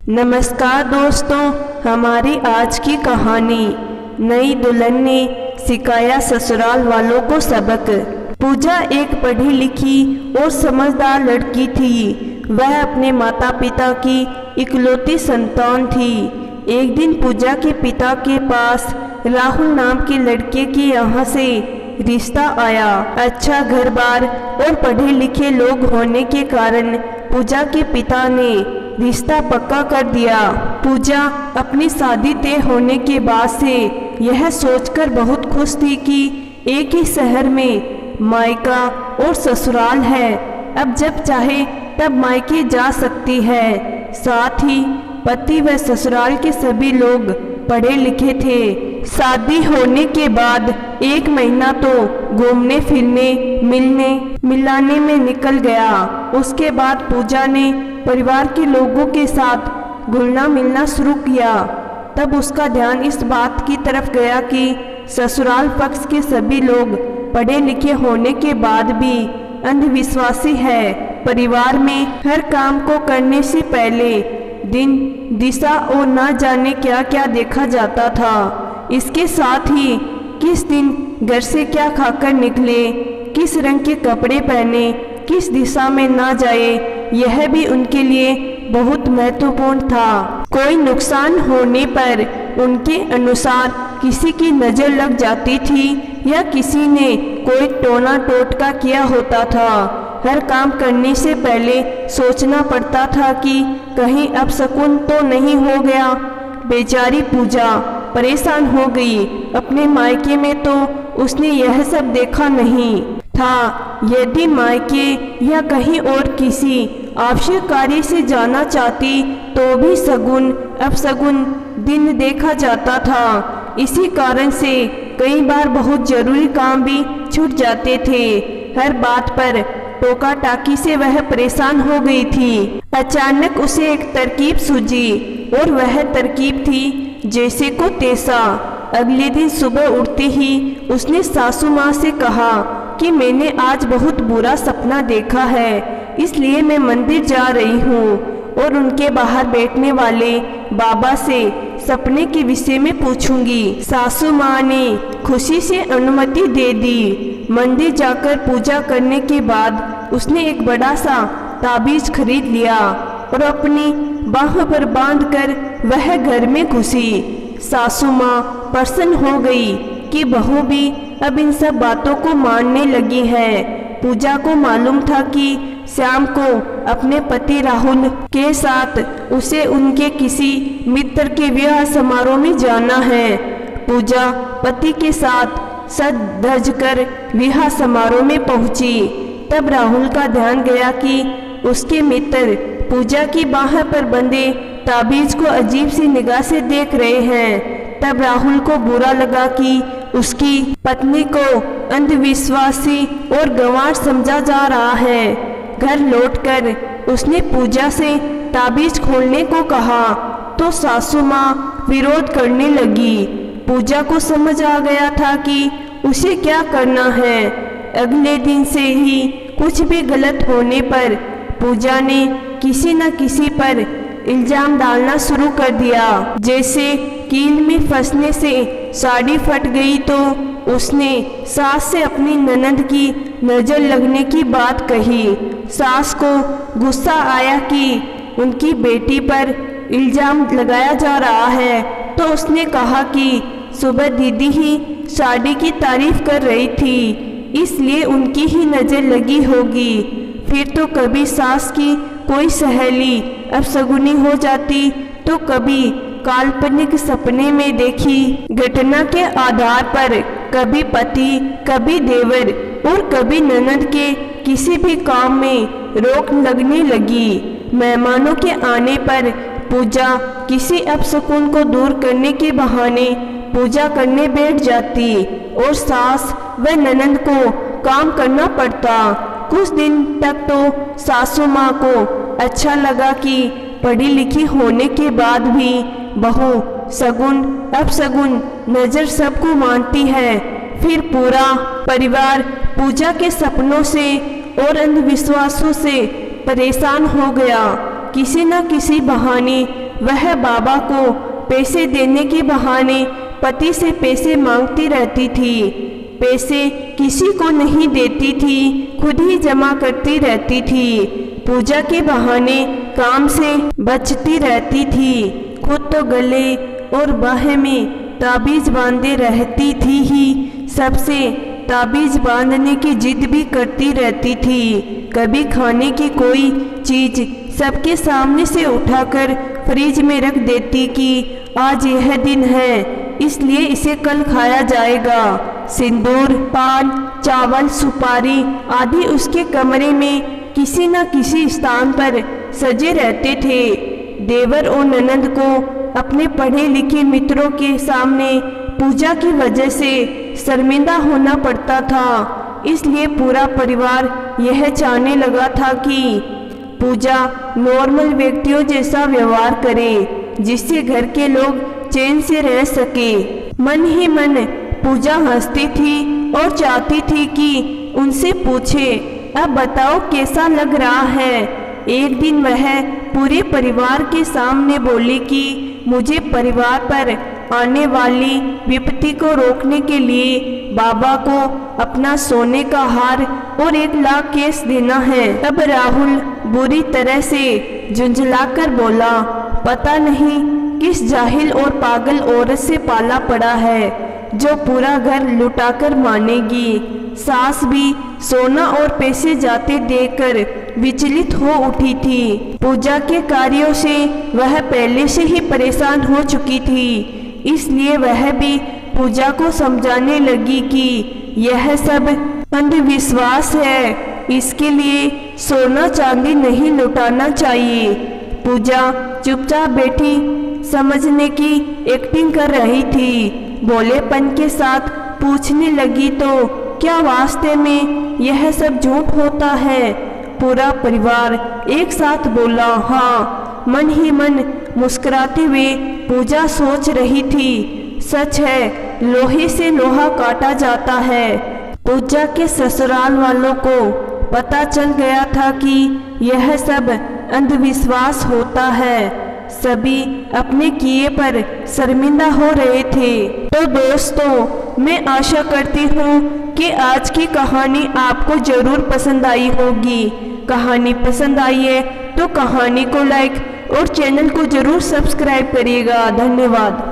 नमस्कार दोस्तों, हमारी आज की कहानी नई दुल्हन ने सिखाया ससुराल वालों को सबक। पूजा एक पढ़ी लिखी और समझदार लड़की थी। वह अपने माता पिता की इकलौती संतान थी। एक दिन पूजा के पिता के पास राहुल नाम के लड़के के यहाँ से रिश्ता आया। अच्छा घर बार और पढ़े लिखे लोग होने के कारण पूजा के पिता ने रिश्ता पक्का कर दिया। पूजा अपनी शादी तय होने के बाद से यह सोचकर बहुत खुश थी कि एक ही शहर में मायका और ससुराल है। अब जब चाहे तब मायके जा सकती है। साथ ही पति व ससुराल के सभी लोग पढ़े लिखे थे। शादी होने के बाद 1 महीना तो घूमने फिरने मिलने मिलाने में निकल गया। उसके बाद पूजा ने परिवार के लोगों के साथ घुलना मिलना शुरू किया। तब उसका ध्यान इस बात की तरफ गया कि ससुराल पक्ष के सभी लोग पढ़े लिखे होने के बाद भी अंधविश्वासी है। परिवार में हर काम को करने से पहले दिन दिशा और न जाने क्या क्या देखा जाता था। इसके साथ ही किस दिन घर से क्या खाकर निकले, किस रंग के कपड़े पहने, किस दिशा में ना जाए, यह भी उनके लिए बहुत महत्वपूर्ण था। कोई नुकसान होने पर उनके अनुसार किसी की नज़र लग जाती थी या किसी ने कोई टोना टोटका किया होता था। हर काम करने से पहले सोचना पड़ता था कि कहीं अपशकुन तो नहीं हो गया। बेचारी पूजा परेशान हो गई। अपने मायके में तो उसने यह सब देखा नहीं था। यदि मायके या कहीं और किसी आवश्यक कार्य से जाना चाहती तो भी सगुन अपशगुन दिन देखा जाता था। इसी कारण से कई बार बहुत जरूरी काम भी छूट जाते थे। हर बात पर टोका टाकी से वह परेशान हो गई थी। अचानक उसे एक तरकीब सूझी और वह तरकीब थी जैसे को तैसा। अगले दिन सुबह उठते ही उसने सासू माँ से कहा कि मैंने आज बहुत बुरा सपना देखा है, इसलिए मैं मंदिर जा रही हूँ और उनके बाहर बैठने वाले बाबा से सपने के विषय में पूछूंगी। सासू माँ ने खुशी से अनुमति दे दी। मंदिर जाकर पूजा करने के बाद उसने एक बड़ा सा ताबीज खरीद लिया और अपनी बाह पर बांधकर वह घर में घुसी। सासू माँ प्रसन्न हो गई कि बहू भी अब इन सब बातों को मानने लगी है। पूजा को मालूम था कि शाम को अपने पति राहुल के साथ उसे उनके किसी मित्र के विवाह समारोह में जाना है। पूजा पति के साथ सज धज कर विवाह समारोह में पहुंची। तब राहुल का ध्यान गया कि उसके मित्र पूजा की बाह पर बंधे ताबीज को अजीब सी निगाह से देख रहे हैं। तब राहुल को बुरा लगा कि उसकी पत्नी को अंधविश्वासी और गंवार समझा जा रहा है। घर लौटकर उसने पूजा से ताबीज खोलने को कहा तो सासू माँ विरोध करने लगी। पूजा को समझ आ गया था कि उसे क्या करना है। अगले दिन से ही कुछ भी गलत होने पर पूजा ने किसी न किसी पर इल्जाम डालना शुरू कर दिया। जैसे कील में फंसने से साड़ी फट गई तो उसने सास से अपनी ननद की नज़र लगने की बात कही। सास को गुस्सा आया कि उनकी बेटी पर इल्जाम लगाया जा रहा है तो उसने कहा कि सुबह दीदी ही साड़ी की तारीफ कर रही थी, इसलिए उनकी ही नज़र लगी होगी। फिर तो कभी सास की कोई सहेली अपशगुनी हो जाती तो कभी काल्पनिक सपने में देखी घटना के आधार पर कभी पति, कभी देवर और कभी ननद के किसी भी काम में रोक लगने लगी। मेहमानों के आने पर पूजा किसी अपशकुन को दूर करने के बहाने पूजा करने बैठ जाती और सास व ननद को काम करना पड़ता। कुछ दिन तक तो सासू माँ को अच्छा लगा कि पढ़ी लिखी होने के बाद भी बहू सगुन अपशगुन नज़र सबको मानती है। फिर पूरा परिवार पूजा के सपनों से और अंधविश्वासों से परेशान हो गया। किसी न किसी बहाने वह बाबा को पैसे देने के बहाने पति से पैसे मांगती रहती थी। पैसे किसी को नहीं देती थी, खुद ही जमा करती रहती थी। पूजा के बहाने काम से बचती रहती थी, खुद तो गले और बाहें में ताबीज बांधे रहती थी ही, सबसे ताबीज बांधने की जिद भी करती रहती थी। कभी खाने की कोई चीज सबके सामने से उठाकर फ्रिज में रख देती कि आज यह दिन है, इसलिए इसे कल खाया जाएगा। सिंदूर, पान, चावल, सुपारी आदि उसके कमरे में किसी न किसी स्थान पर सजे रहते थे। देवर और ननद को अपने पढ़े लिखे मित्रों के सामने पूजा की वजह से शर्मिंदा होना पड़ता था, इसलिए पूरा परिवार यह चाहने लगा था कि पूजा नॉर्मल व्यक्तियों जैसा व्यवहार करे, जिससे घर के लोग चैन से रह सके। मन ही मन पूजा हंसती थी और चाहती थी कि उनसे पूछे, अब बताओ कैसा लग रहा है। एक दिन वह पूरे परिवार के सामने बोली कि मुझे परिवार पर आने वाली विपत्ति को रोकने के लिए बाबा को अपना सोने का हार और 1 लाख कैश देना है। तब राहुल बुरी तरह से झुंझलाकर बोला, पता नहीं किस जाहिल और पागल औरत से पाला पड़ा है जो पूरा घर लुटाकर मानेगी। सास भी सोना और पैसे जाते देखकर विचलित हो उठी थी। पूजा के कार्यों से वह पहले से ही परेशान हो चुकी थी, इसलिए वह भी पूजा को समझाने लगी कि यह सब अंधविश्वास है, इसके लिए सोना चांदी नहीं लुटाना चाहिए। पूजा चुपचाप बैठी समझने की एक्टिंग कर रही थी। भोलेपन के साथ पूछने लगी, तो क्या वास्ते में यह सब झूठ होता है? पूरा परिवार एक साथ बोला, हाँ। मन ही मन मुस्कुराते हुए पूजा सोच रही थी, सच है, लोहे से लोहा काटा जाता है। पूजा के ससुराल वालों को पता चल गया था कि यह सब अंधविश्वास होता है। सभी अपने किए पर शर्मिंदा हो रहे थे। तो दोस्तों, मैं आशा करती हूँ कि आज की कहानी आपको जरूर पसंद आई होगी। कहानी पसंद आई है तो कहानी को लाइक और चैनल को जरूर सब्सक्राइब करिएगा। धन्यवाद।